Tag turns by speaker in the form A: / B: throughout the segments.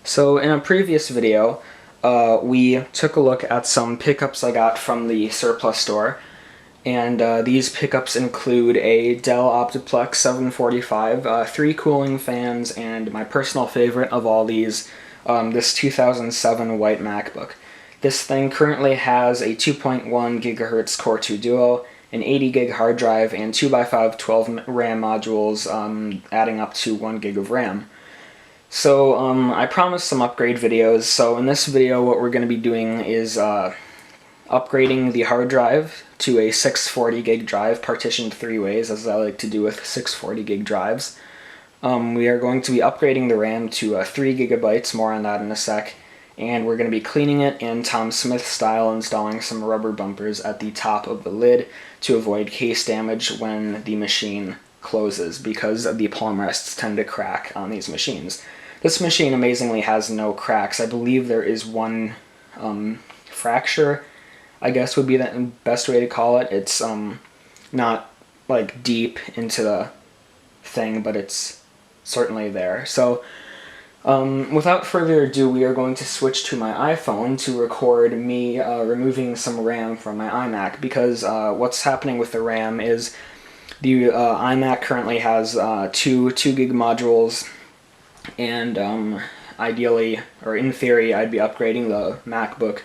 A: So in a previous video, we took a look at some pickups I got from the surplus store, and these pickups include a Dell Optiplex 745, 3 cooling fans, and my personal favorite of all these, this 2007 white MacBook. This thing currently has a 2.1 GHz Core 2 Duo, an 80 gig hard drive, and 2x5 12 RAM modules, adding up to 1 gig of RAM. So I promised some upgrade videos, so in this video what we're going to be doing is upgrading the hard drive to a 640 gig drive partitioned 3 ways, as I like to do with 640 gig drives. We are going to be upgrading the RAM to 3 gigabytes, more on that in a sec, and we're going to be cleaning it in Tom Smith style, installing some rubber bumpers at the top of the lid to avoid case damage when the machine closes, because the palm rests tend to crack on these machines. This machine amazingly has no cracks. I believe there is one fracture, I guess would be the best way to call it. It's not like deep into the thing, but it's certainly there. So without further ado, we are going to switch to my iPhone to record me removing some RAM from my iMac, because what's happening with the RAM is the iMac currently has two 2 gig modules, and ideally, or in theory, I'd be upgrading the MacBook.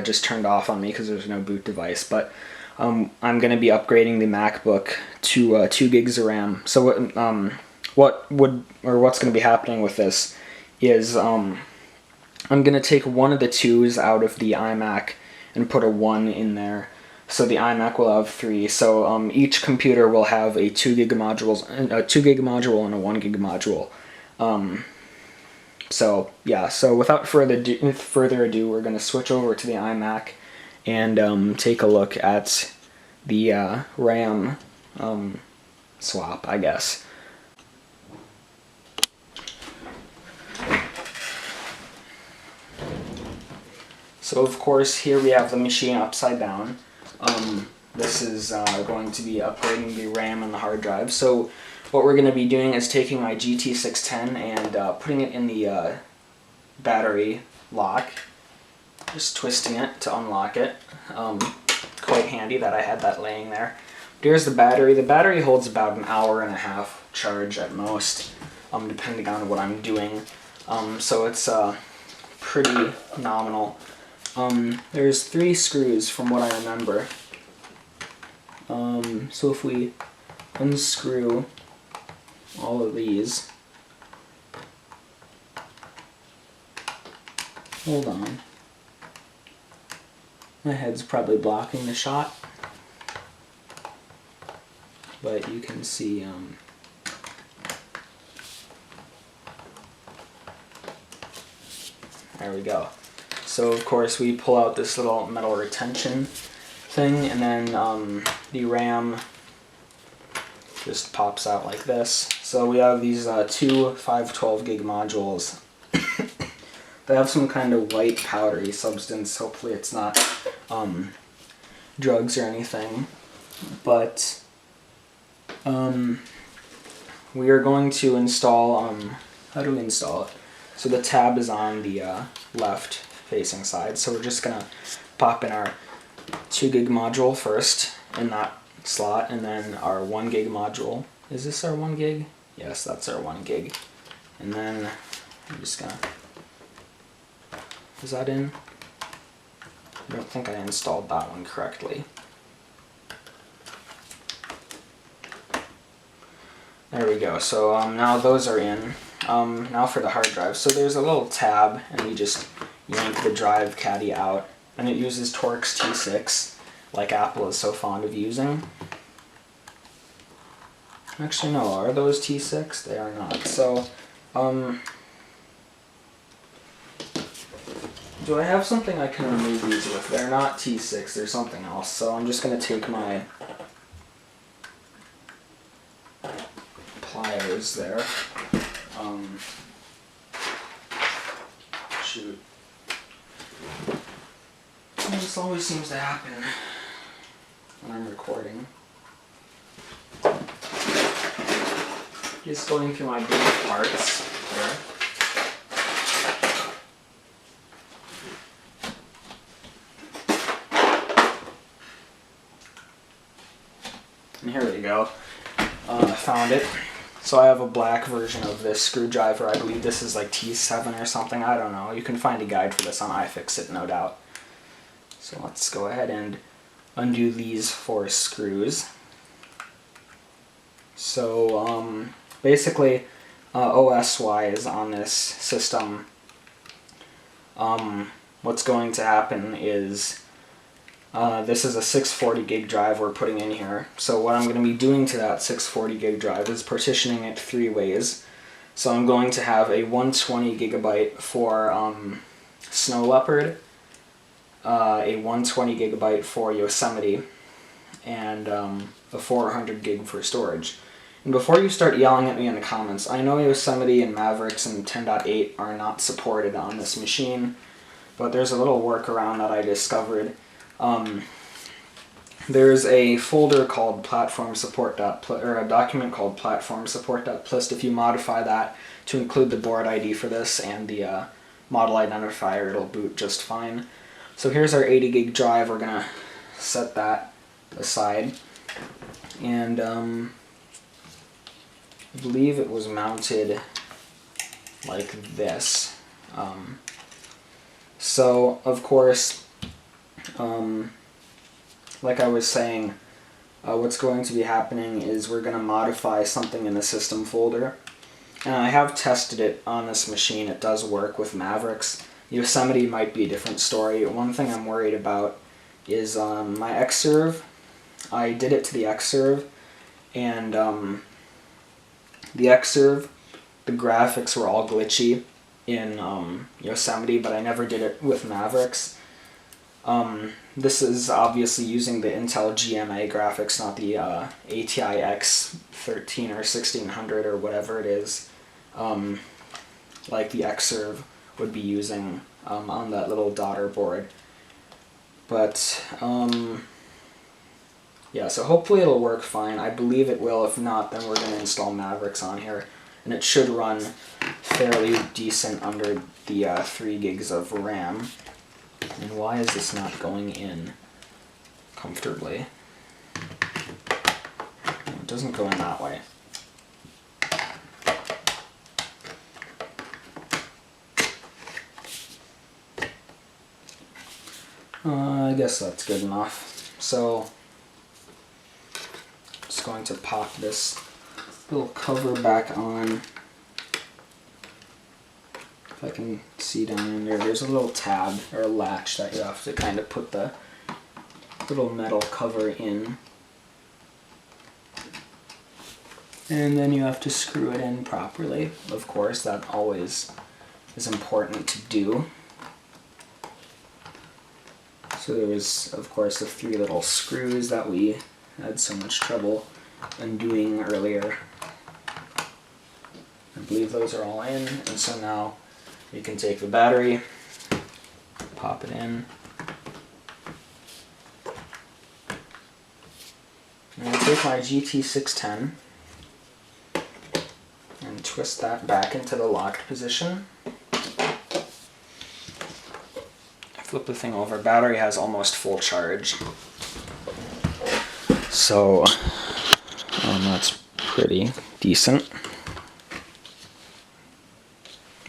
A: Just turned off on me because there's no boot device, but I'm going to be upgrading the MacBook to 2 gigs of RAM. So what's going to be happening with this is I'm going to take one of the 2s out of the iMac and put a 1 in there. So the iMac will have 3. So each computer will have a 2 gig module and a 1 gig module. So yeah. So without further ado, we're going to switch over to the iMac and take a look at the RAM swap, I guess. So of course, here we have the machine upside down. This is going to be upgrading the RAM and the hard drive. So what we're going to be doing is taking my GT610 and putting it in the battery lock, just twisting it to unlock it. Quite handy that I had that laying there. Here's the battery. The battery holds about an hour and a half charge at most, depending on what I'm doing. So it's pretty nominal. There's 3 screws from what I remember. So if we unscrew all of these, hold on, my head's probably blocking the shot, but you can see there we go. So of course we pull out this little metal retention thing, and then the RAM just pops out like this. So we have these 2 512 gig modules. They have some kind of white powdery substance. Hopefully it's not drugs or anything. But we are going to install, how do we install it? So the tab is on the left facing side. So we're just gonna pop in our 2 gig module first in that slot, and then our 1 gig module. Is this our 1 gig? Yes, that's our 1 gig. And then I'm just gonna, is that in? I don't think I installed that one correctly. There we go. So now those are in. Now for the hard drive. So there's a little tab, and we just yank the drive caddy out, and it uses Torx T6, like Apple is so fond of using. Actually, no, are those T6? They are not. So, do I have something I can remove these with? They're not T6, they're something else. So I'm just going to take my pliers there. Shoot. This always seems to happen when I'm recording. Just going through my big parts here. ago. Found it. So I have a black version of this screwdriver. I believe this is like T7 or something. I don't know. You can find a guide for this on iFixit, no doubt. So let's go ahead and undo these 4 screws. So basically, OS-wise on this system, what's going to happen is this is a 640 gig drive we're putting in here. So what I'm going to be doing to that 640 gig drive is partitioning it 3 ways. So I'm going to have a 120 gigabyte for Snow Leopard, a 120 gigabyte for Yosemite, and a 400 gig for storage. And before you start yelling at me in the comments, I know Yosemite and Mavericks and 10.8 are not supported on this machine, but there's a little workaround that I discovered. There's a folder called platform support or a document called platform support.plist. If you modify that to include the board ID for this and the model identifier, it'll boot just fine. So here's our 80 gig drive. We're gonna set that aside, and I believe it was mounted like this. So of course, like I was saying, what's going to be happening is we're going to modify something in the system folder. And I have tested it on this machine. It does work with Mavericks. Yosemite might be a different story. One thing I'm worried about is my Xserve. I did it to the Xserve, and the Xserve, the graphics were all glitchy in Yosemite, but I never did it with Mavericks. This is obviously using the Intel GMA graphics, not the ATI X13 or 1600 or whatever it is, like the Xserve would be using on that little daughter board. But yeah, so hopefully it'll work fine. I believe it will. If not, then we're going to install Mavericks on here, and it should run fairly decent under the 3 gigs of RAM. And why is this not going in comfortably? No, it doesn't go in that way. I guess that's good enough. So, I'm just going to pop this little cover back on. If I can see down in there, there's a little tab or a latch that you have to kind of put the little metal cover in. And then you have to screw it in properly. Of course, that always is important to do. So there was, of course, the 3 little screws that we had so much trouble undoing earlier. I believe those are all in, and so now you can take the battery, pop it in, and I'll take my GT610 and twist that back into the locked position. Flip the thing over. Battery has almost full charge, so that's pretty decent.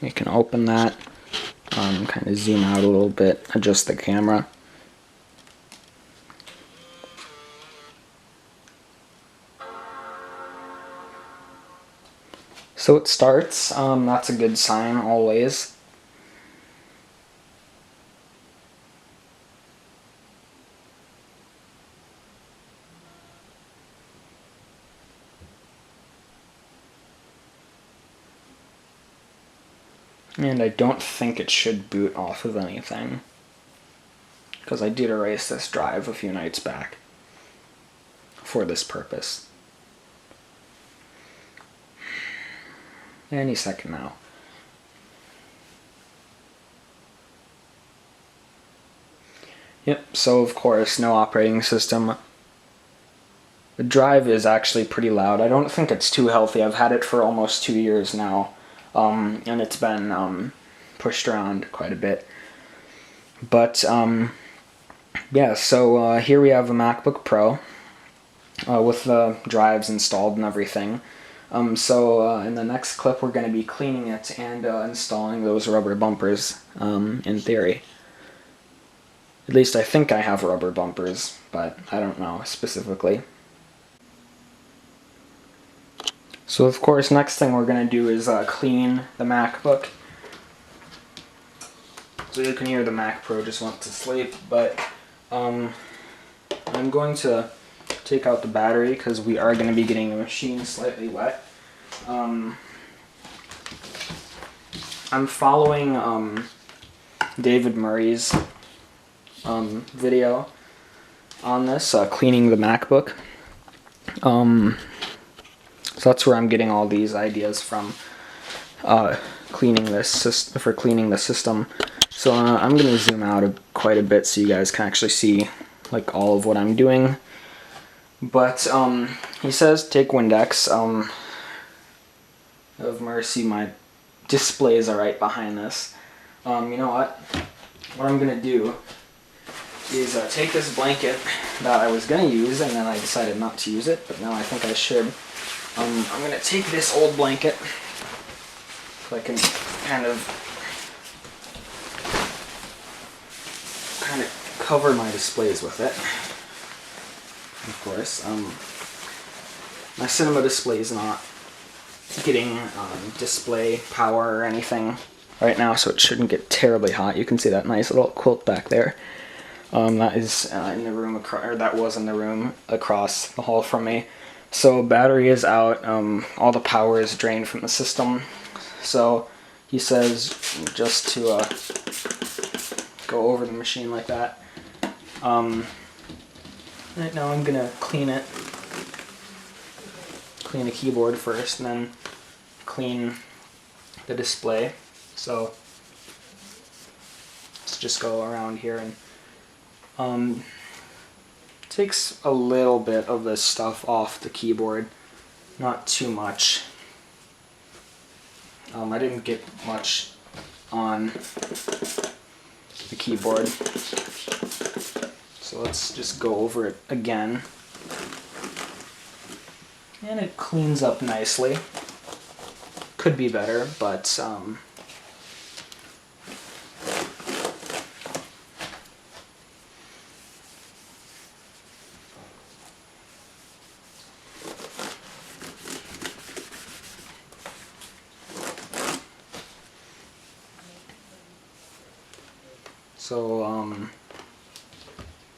A: We can open that, kind of zoom out a little bit, adjust the camera. So it starts. That's a good sign always. And I don't think it should boot off of anything, because I did erase this drive a few nights back for this purpose. Any second now. Yep, so of course, no operating system. The drive is actually pretty loud. I don't think it's too healthy. I've had it for almost 2 years now. And it's been pushed around quite a bit. But yeah, so here we have a MacBook Pro. with the drives installed and everything. So in the next clip we're going to be cleaning it and installing those rubber bumpers, in theory. At least I think I have rubber bumpers, but I don't know specifically. So of course, next thing we're going to do is clean the MacBook. So you can hear the Mac Pro just went to sleep, but I'm going to take out the battery because we are going to be getting the machine slightly wet. I'm following David Murray's video on this, cleaning the MacBook. So that's where I'm getting all these ideas from, cleaning the system. So I'm going to zoom out quite a bit so you guys can actually see like all of what I'm doing. But he says take Windex. Have mercy, my displays are right behind this. You know what? What I'm going to do is take this blanket that I was going to use, and then I decided not to use it, but now I think I should. I'm going to take this old blanket so I can kind of cover my displays with it. Of course, my cinema display is not getting display power or anything right now, so it shouldn't get terribly hot. You can see that nice little quilt back there. That is in the room that was in the room across the hall from me. So battery is out. All the power is drained from the system. So he says just to go over the machine like that. Right now I'm gonna clean it. Clean the keyboard first, and then clean the display. So let's just go around here and takes a little bit of this stuff off the keyboard, not too much. I didn't get much on the keyboard, so let's just go over it again. And it cleans up nicely. Could be better, but so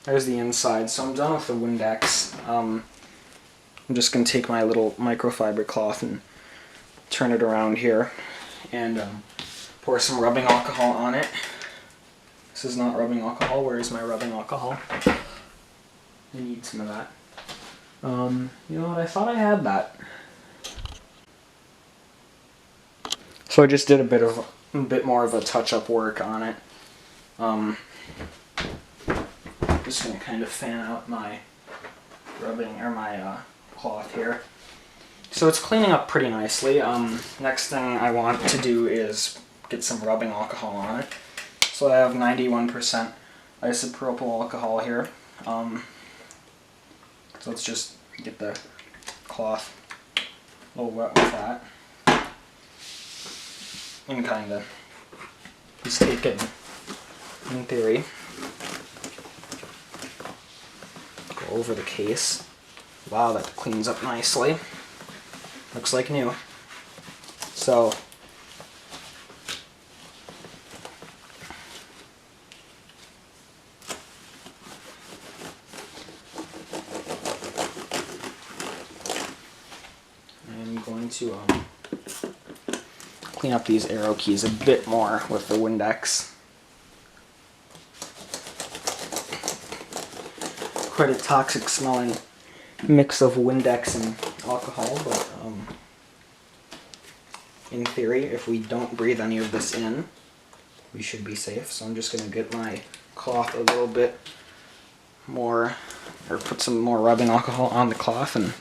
A: there's the inside. So I'm done with the Windex. I'm just going to take my little microfiber cloth and turn it around here and pour some rubbing alcohol on it. This is not rubbing alcohol. Where is my rubbing alcohol? I need some of that. You know what? I thought I had that. So I just did a bit more of a touch-up work on it. Just going to kind of fan out my rubbing or my cloth here. So it's cleaning up pretty nicely. Next thing I want to do is get some rubbing alcohol on it. So I have 91% isopropyl alcohol here. So let's just get the cloth a little wet with that. And kind of just take it, in theory, go over the case. Wow, that cleans up nicely. Looks like new. So I'm going to clean up these arrow keys a bit more with the Windex. Quite a toxic smelling mix of Windex and alcohol, but in theory, if we don't breathe any of this in, we should be safe. So I'm just going to get my cloth a little bit more, or put some more rubbing alcohol on the cloth and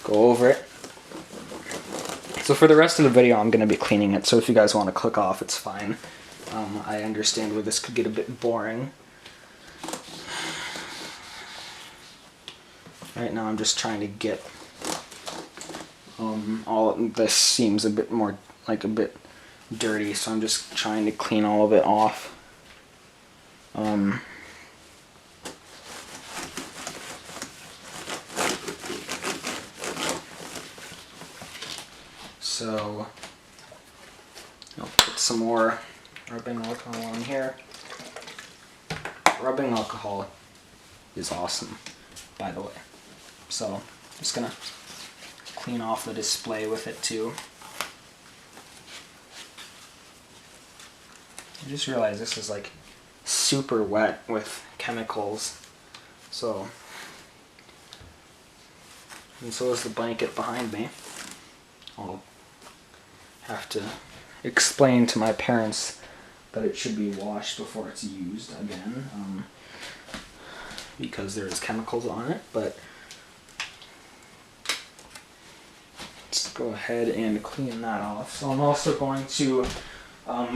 A: go over it. So for the rest of the video, I'm going to be cleaning it, so if you guys want to click off, it's fine. I understand where this could get a bit boring. Right now I'm just trying to get all this seems a bit more like a bit dirty, so I'm just trying to clean all of it off. So I'll put some more rubbing alcohol on here. Rubbing alcohol is awesome, by the way. So I'm just gonna clean off the display with it too. I just realized this is like super wet with chemicals. So, and so is the blanket behind me. I'll have to explain to my parents that it should be washed before it's used again, because there's chemicals on it, but let's go ahead and clean that off. So I'm also going to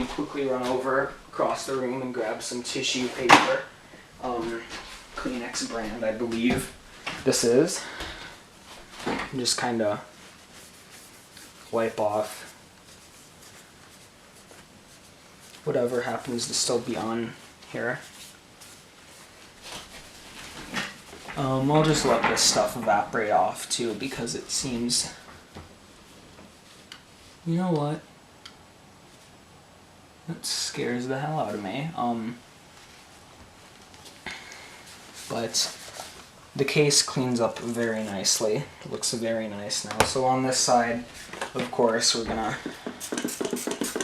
A: quickly run over across the room and grab some tissue paper. Kleenex brand, I believe this is. And just kind of wipe off whatever happens to still be on here. I'll just let this stuff evaporate off too, because it seems, you know what? That scares the hell out of me. But the case cleans up very nicely. It looks very nice now. So on this side, of course, we're gonna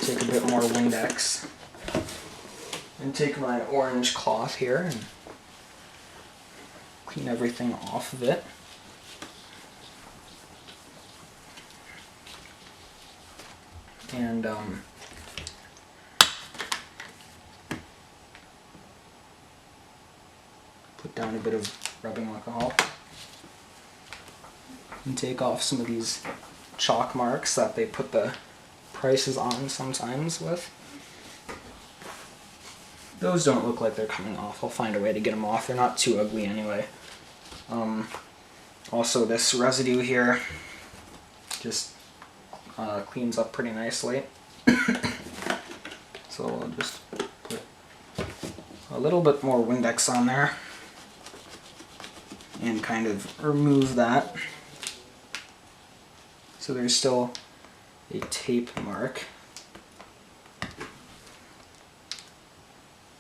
A: take a bit more Windex and take my orange cloth here and clean everything off of it. And put down a bit of rubbing alcohol and take off some of these chalk marks that they put the prices on sometimes with. Those don't look like they're coming off. I'll find a way to get them off. They're not too ugly anyway. Also, this residue here just cleans up pretty nicely. So I'll just put a little bit more Windex on there and kind of remove that. So there's still a tape mark.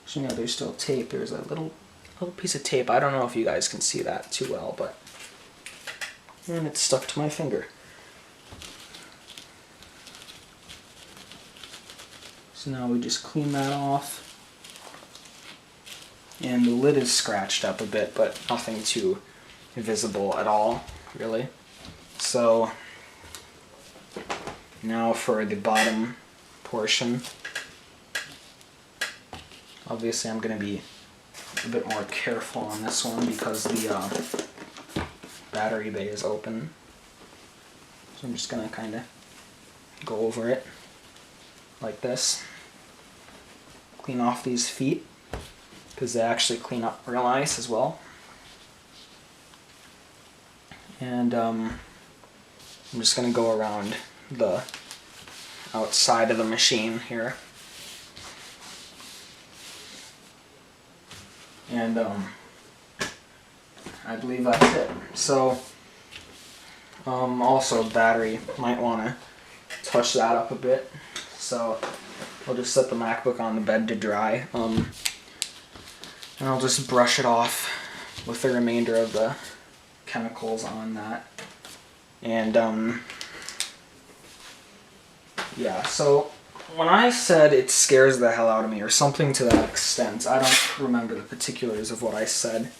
A: Actually, no, there's still tape. There's a little piece of tape. I don't know if you guys can see that too well, but and it's stuck to my finger. So now we just clean that off. And the lid is scratched up a bit, but nothing too visible at all, really. So now for the bottom portion. Obviously I'm going to be a bit more careful on this one because the battery bay is open. So I'm just going to kind of go over it like this. Clean off these feet because they actually clean up real nice as well. And I'm just going to go around the outside of the machine here. And I believe that's it. So also battery, might want to touch that up a bit. So I'll just set the MacBook on the bed to dry. And I'll just brush it off with the remainder of the chemicals on that. And yeah, so when I said it scares the hell out of me or something to that extent, I don't remember the particulars of what I said.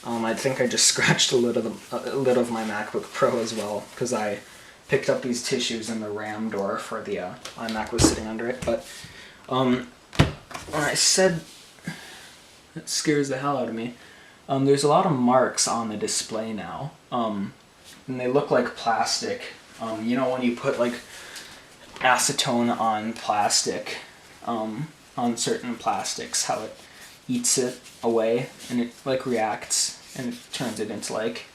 A: I think I just scratched a lid of my MacBook Pro as well, because I picked up these tissues in the RAM door for the iMac was sitting under it. But when I said it scares the hell out of me, there's a lot of marks on the display now, and they look like plastic. You know when you put like acetone on plastic, on certain plastics, how it eats it away and it like reacts and it turns it into like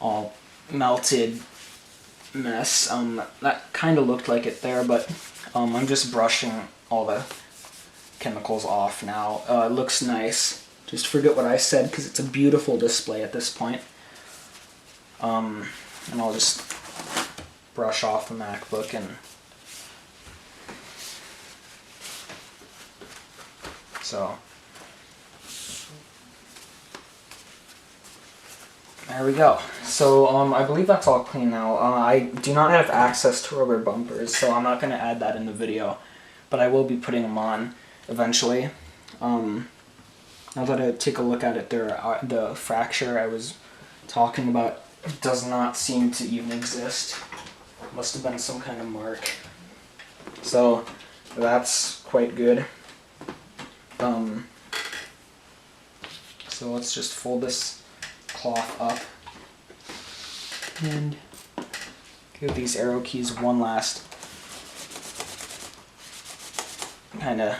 A: all melted mess. That kind of looked like it there, but I'm just brushing all the chemicals off now. It looks nice. Just forget what I said because it's a beautiful display at this point. And I'll just brush off the MacBook and so there we go. So I believe that's all clean now. I do not have access to rubber bumpers, so I'm not going to add that in the video, but I will be putting them on eventually. Now that I take a look at it, the fracture I was talking about does not seem to even exist. Must have been some kind of mark. So that's quite good. So let's just fold this cloth up and give these arrow keys one last kind of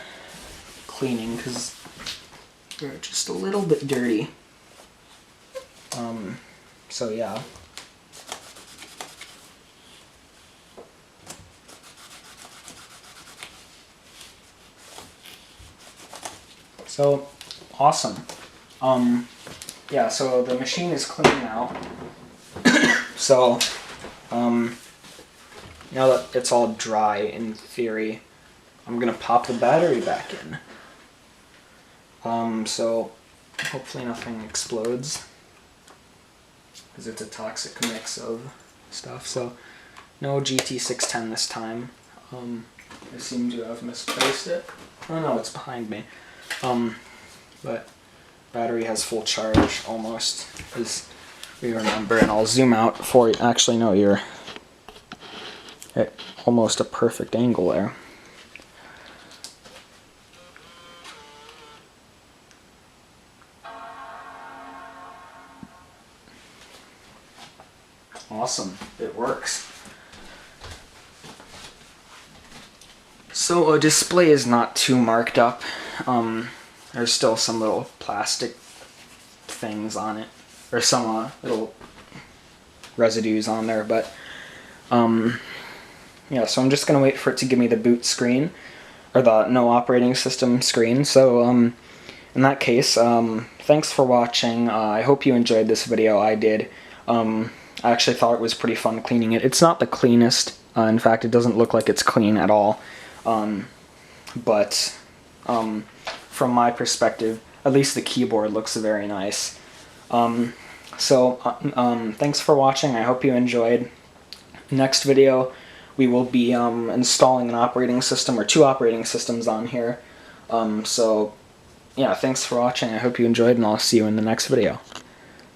A: cleaning because they're just a little bit dirty. So yeah. So awesome. Yeah, so the machine is clean now. So now that it's all dry in theory, I'm gonna pop the battery back in. So hopefully nothing explodes because it's a toxic mix of stuff. So no GT610 this time. I seem to have misplaced it. Oh no, it's behind me. But battery has full charge almost, as we remember, and I'll zoom out for you. Actually, no, you're at almost a perfect angle there. Awesome, it works. So a display is not too marked up. There's still some little plastic things on it, or some little residues on there, but yeah, so I'm just gonna wait for it to give me the boot screen, or the no operating system screen. So in that case, thanks for watching. I hope you enjoyed this video. I did. I actually thought it was pretty fun cleaning it. It's not the cleanest. In fact, it doesn't look like it's clean at all. But from my perspective, at least the keyboard looks very nice. Thanks for watching. I hope you enjoyed. Next video, we will be installing an operating system, or 2 operating systems on here. So yeah, thanks for watching. I hope you enjoyed, and I'll see you in the next video.